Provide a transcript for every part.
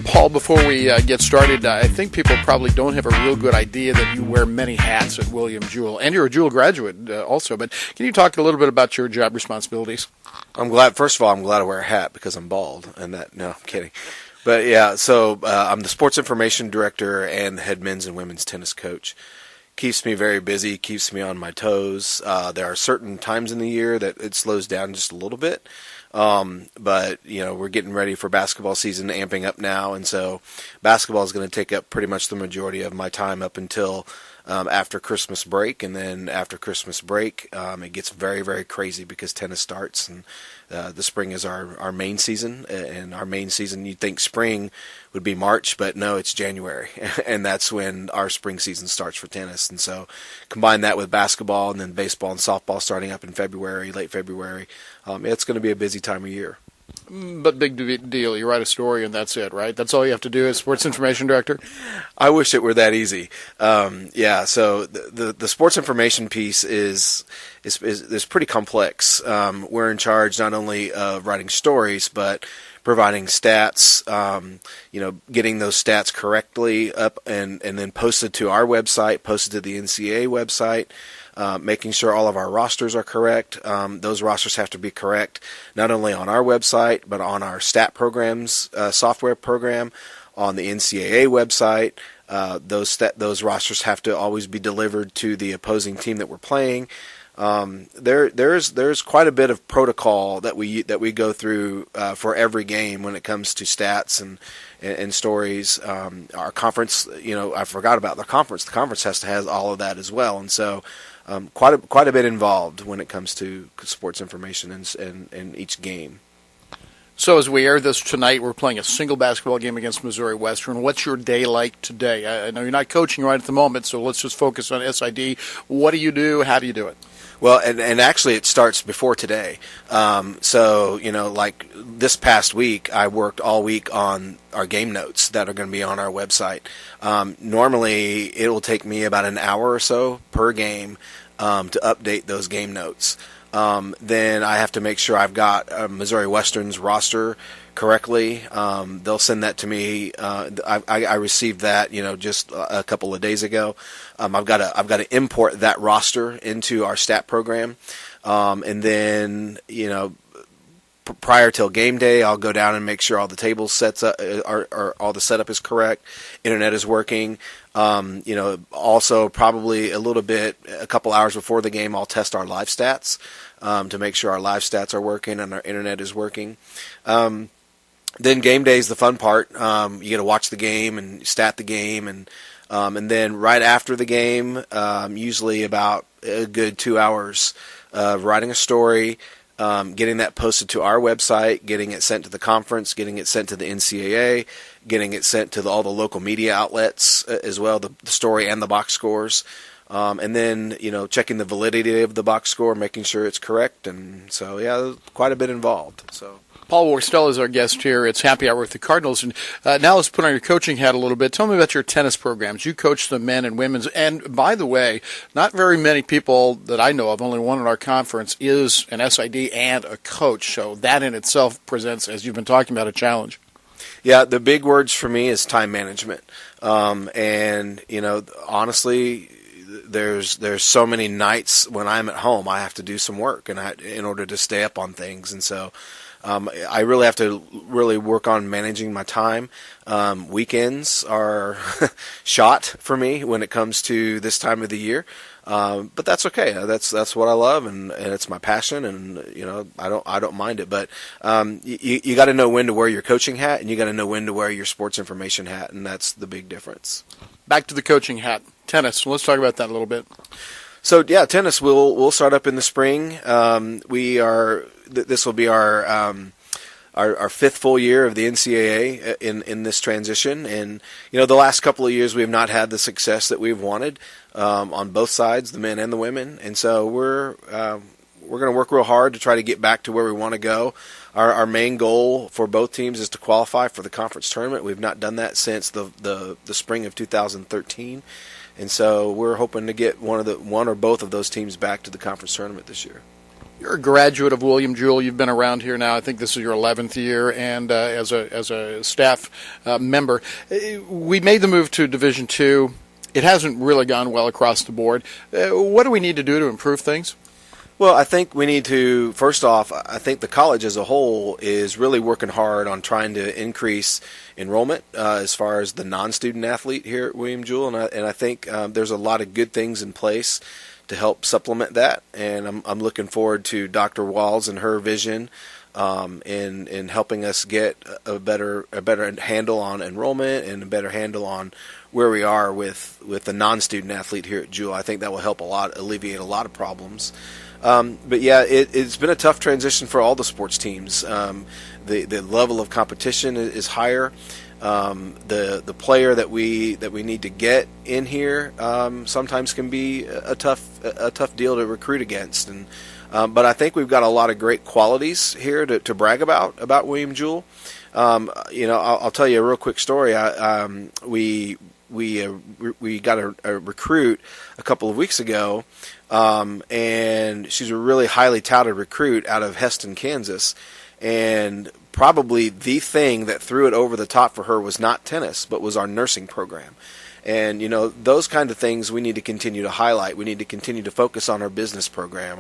Paul, before we get started, I think people probably don't have a real good idea that you wear many hats at William Jewell, and you're a Jewell graduate also. But can you talk a little bit about your job responsibilities? First of all, I'm glad I wear a hat because I'm bald, no, I'm kidding. But yeah, so I'm the sports information director and the head men's and women's tennis coach. Keeps me very busy, keeps me on my toes. There are certain times in the year that it slows down just a little bit. But, we're getting ready for basketball season, amping up now. And so basketball is going to take up pretty much the majority of my time up until after Christmas break. And then after Christmas break, it gets very, very crazy because tennis starts. And the spring is our main season. And our main season, you'd think spring would be March, but no, it's January. And that's when our spring season starts for tennis. And so combine that with basketball and then baseball and softball starting up in February, late February. It's going to be a busy time of year. But big deal. You write a story and that's it, right? That's all you have to do as sports information director? I wish it were that easy. So the sports information piece is pretty complex. We're in charge not only of writing stories, but providing stats, getting those stats correctly up and then posted to our website, posted to the NCAA website, making sure all of our rosters are correct. Those rosters have to be correct not only on our website, but on our stat programs software program, on the NCAA website. Those rosters have to always be delivered to the opposing team that we're playing. There's quite a bit of protocol that we go through for every game when it comes to stats and stories. Our conference, I forgot about the conference. The conference has all of that as well, and so quite a bit involved when it comes to sports information and each game. So as we air this tonight, we're playing a single basketball game against Missouri Western. What's your day like today? I know you're not coaching right at the moment, so let's just focus on SID. What do you do? How do you do it? Well, and actually it starts before today. Like this past week, I worked all week on our game notes that are going to be on our website. Normally, it will take me about an hour or so per game to update those game notes. Then I have to make sure I've got Missouri Western's roster correctly. They'll send that to me. I received that, just a couple of days ago. I've got to import that roster into our stat program, and then prior till game day, I'll go down and make sure all the tables sets up, or all the setup is correct, internet is working. Also probably a couple hours before the game, I'll test our live stats to make sure our live stats are working and our internet is working. Then game day is the fun part. You get to watch the game and stat the game, and then right after the game, usually about a good 2 hours of writing a story, getting that posted to our website, getting it sent to the conference, getting it sent to the NCAA, getting it sent to all the local media outlets as well, the story and the box scores, and then checking the validity of the box score, making sure it's correct, and so yeah, quite a bit involved. So. Paul Worstell is our guest here. It's Happy Hour with the Cardinals. And now let's put on your coaching hat a little bit. Tell me about your tennis programs. You coach the men and women's. And by the way, not very many people that I know of, only one in our conference, is an SID and a coach. So that in itself presents, as you've been talking about, a challenge. Yeah, the big words for me is time management. Honestly, there's so many nights when I'm at home, I have to do some work in order to stay up on things. And so I really have to work on managing my time. Weekends are shot for me when it comes to this time of the year, but that's okay. That's what I love, and it's my passion, and I don't mind it. But you got to know when to wear your coaching hat, and you got to know when to wear your sports information hat, and that's the big difference. Back to the coaching hat, tennis. Let's talk about that a little bit. So yeah, tennis. We'll start up in the spring. This will be our fifth full year of the NCAA in this transition, and the last couple of years we have not had the success that we've wanted on both sides, the men and the women, and so we're going to work real hard to try to get back to where we want to go. Our main goal for both teams is to qualify for the conference tournament. We've not done that since the spring of 2013. And so we're hoping to get one or both of those teams back to the conference tournament this year. You're a graduate of William Jewell. You've been around here now. I think this is your 11th year, and as a staff member, we made the move to Division II. It hasn't really gone well across the board. What do we need to do to improve things? Well, I think we need to, first off, I think the college as a whole is really working hard on trying to increase enrollment as far as the non-student athlete here at William Jewell, and I think there's a lot of good things in place to help supplement that, and I'm looking forward to Dr. Walls and her vision in helping us get a better handle on enrollment and a better handle on where we are with the non-student athlete here at Jewell. I think that will help alleviate a lot of problems. But yeah, it's been a tough transition for all the sports teams. The level of competition is higher. The player that we need to get in here sometimes can be a tough deal to recruit against. And but I think we've got a lot of great qualities here to brag about William Jewell. I'll tell you a real quick story. We got a recruit a couple of weeks ago, and she's a really highly touted recruit out of Heston, Kansas, and probably the thing that threw it over the top for her was not tennis, but was our nursing program. And, those kind of things we need to continue to highlight. We need to continue to focus on our business program,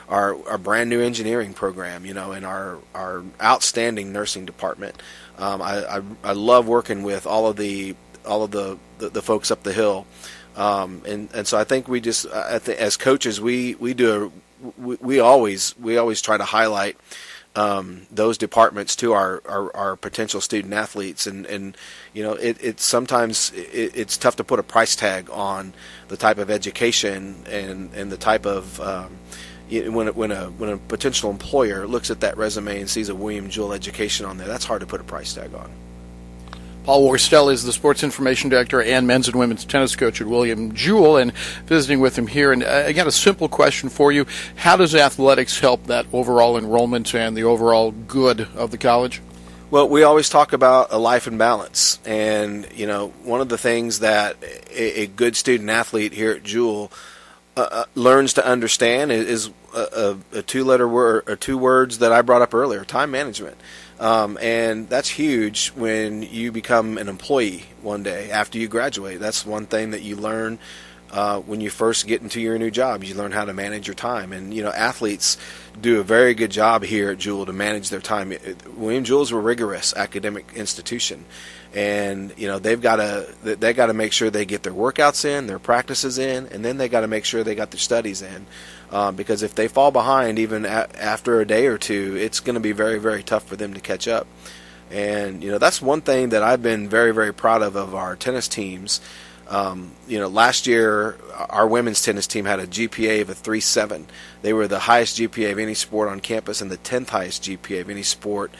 our brand new engineering program, and our outstanding nursing department. I love working with all of the folks up the hill. And so I think as coaches, we always try to highlight those departments to our potential student athletes, and it's sometimes it's tough to put a price tag on the type of education and the type of when a potential employer looks at that resume and sees a William Jewell education on there, that's hard to put a price tag on. Paul Worstell is the Sports Information Director and men's and women's tennis coach at William Jewell, and visiting with him here. And again, a simple question for you. How does athletics help that overall enrollment and the overall good of the college? Well, we always talk about a life in balance. And, one of the things that a good student athlete here at Jewell learns to understand is a two-letter word, or two words that I brought up earlier, time management. And that's huge when you become an employee one day after you graduate. That's one thing that you learn when you first get into your new job. You learn how to manage your time. And, athletes do a very good job here at Jewell to manage their time. William Jewell's a rigorous academic institution. And, they've got to make sure they get their workouts in, their practices in, and then they got to make sure they got their studies in. Because if they fall behind even after a day or two, it's going to be very, very tough for them to catch up. And, that's one thing that I've been very, very proud of our tennis teams. Last year, our women's tennis team had a GPA of a 3.7. They were the highest GPA of any sport on campus and the 10th highest GPA of any sport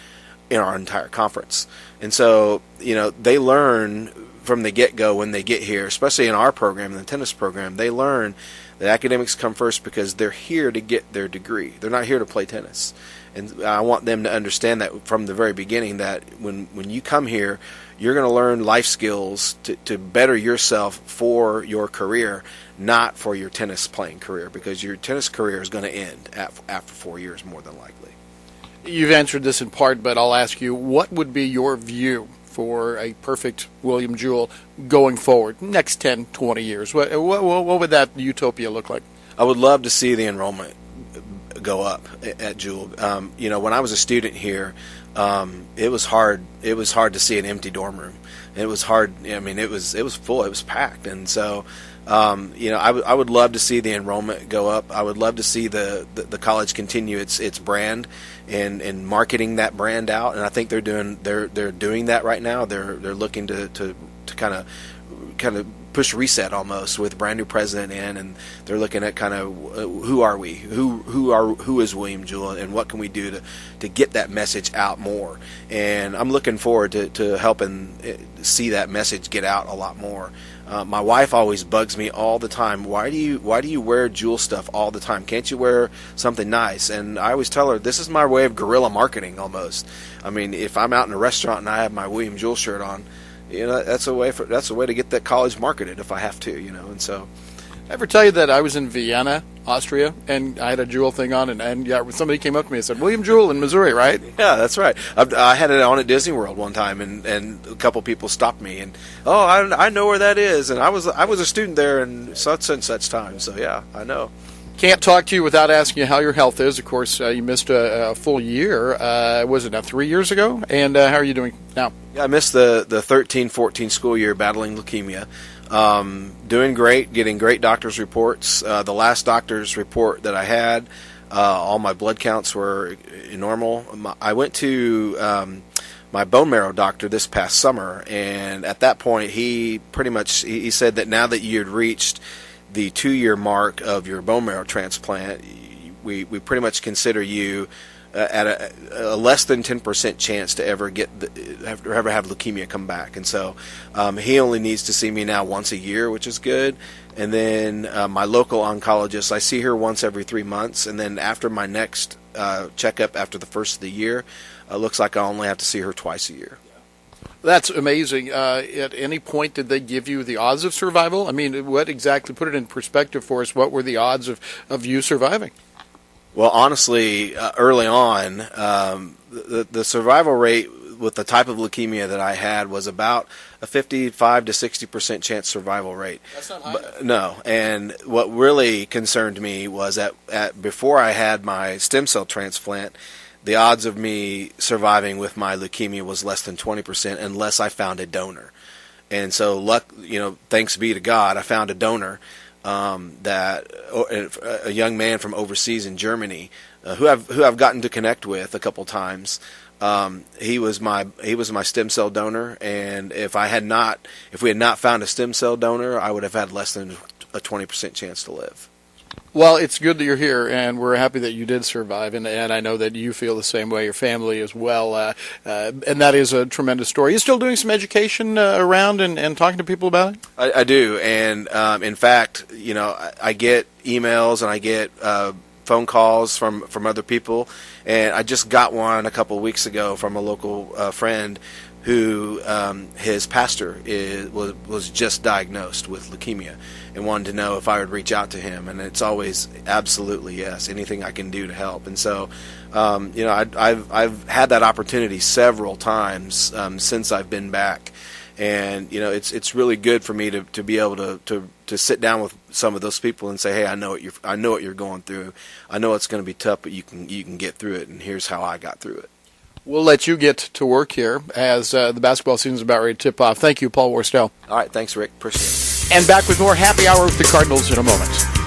in our entire conference. And so, they learn from the get-go when they get here, especially in our program, the tennis program, they learn that academics come first because they're here to get their degree. They're not here to play tennis. And I want them to understand that from the very beginning, that when you come here, you're going to learn life skills to better yourself for your career, not for your tennis playing career, because your tennis career is going to end after 4 years more than likely. You've answered this in part, but I'll ask you, what would be your view for a perfect William Jewell going forward, next 10, 20 years? What would that utopia look like? I would love to see the enrollment go up at Jewell. When I was a student here, it was hard to see an empty dorm room. It was hard. It was full. It was packed. And so, I would love to see the enrollment go up. I would love to see the college continue its brand and marketing that brand out. And I think they're doing that right now. They're looking to kind of push reset almost with a brand new president in, and they're looking at kind of who are we, who is William Jewell, and what can we do to get that message out more. And I'm looking forward to helping see that message get out a lot more. My wife always bugs me all the time. Why do you wear Jewell stuff all the time? Can't you wear something nice? And I always tell her, this is my way of guerrilla marketing almost. If I'm out in a restaurant and I have my William Jewell shirt on, that's a way to get that college marketed if I have to, and so. ever tell you that I was in Vienna, Austria, and I had a Jewell thing on, and somebody came up to me and said, William Jewell in Missouri, right? Yeah, that's right. I had it on at Disney World one time, and a couple people stopped me, and I know where that is, and I was a student there in such and such time, so yeah, I know. Can't talk to you without asking you how your health is. Of course, you missed a full year. Was it now 3 years ago? And how are you doing now? Yeah, I missed the 13-14 school year battling leukemia. Doing great, getting great doctor's reports. The last doctor's report that I had, all my blood counts were normal. I went to my bone marrow doctor this past summer, and at that point he pretty much he said that now that you had reached the 2-year mark of your bone marrow transplant, we pretty much consider you at a less than 10% chance to ever have leukemia come back. And so he only needs to see me now once a year, which is good. And then my local oncologist, I see her once every 3 months. And then after my next checkup after the first of the year, it looks like I only have to see her twice a year. That's amazing. At any point, did they give you the odds of survival? I mean, what exactly, put it in perspective for us, what were the odds of you surviving? Well, honestly, early on, the survival rate with the type of leukemia that I had was about a 55 to 60% chance survival rate. That's not high. No, and what really concerned me was that before I had my stem cell transplant, the odds of me surviving with my leukemia was less than 20% unless I found a donor. And so, thanks be to God, I found a donor. That a young man from overseas in Germany, who I've gotten to connect with a couple times. He was my stem cell donor, and if we had not found a stem cell donor, I would have had less than a 20% chance to live. Well, it's good that you're here, and we're happy that you did survive, and I know that you feel the same way, your family as well, and that is a tremendous story. You still doing some education around and talking to people about it? I do, and in fact, I get emails and I get phone calls from other people, and I just got one a couple of weeks ago from a local friend who his pastor was just diagnosed with leukemia and wanted to know if I would reach out to him, and it's always absolutely yes, anything I can do to help. And so I've had that opportunity several times since I've been back, and it's really good for me to be able to sit down with some of those people and say, hey, I know what you're going through, I know it's going to be tough, but you can get through it, and here's how I got through it. We'll let you get to work here as the basketball season is about ready to tip off. Thank you, Paul Worstell. All right, thanks, Rick. Appreciate it. And back with more Happy Hour with the Cardinals in a moment.